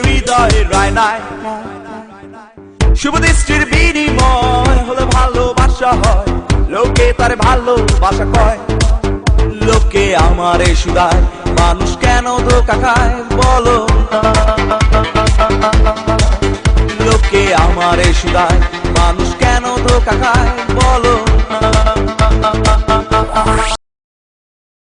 হৃদয়ে রায় নাই। শুভ দৃষ্টির বিনিময় হলে ভালোবাসা হয়, লোকে তার ভালোবাসা কয়। লোকে আমারে শুধায়, মানুষ কেন ধোঁকা খায় বলো। লোকে আমারে শুধায়, মানুষ কেন ধোঁকা খায় বলো।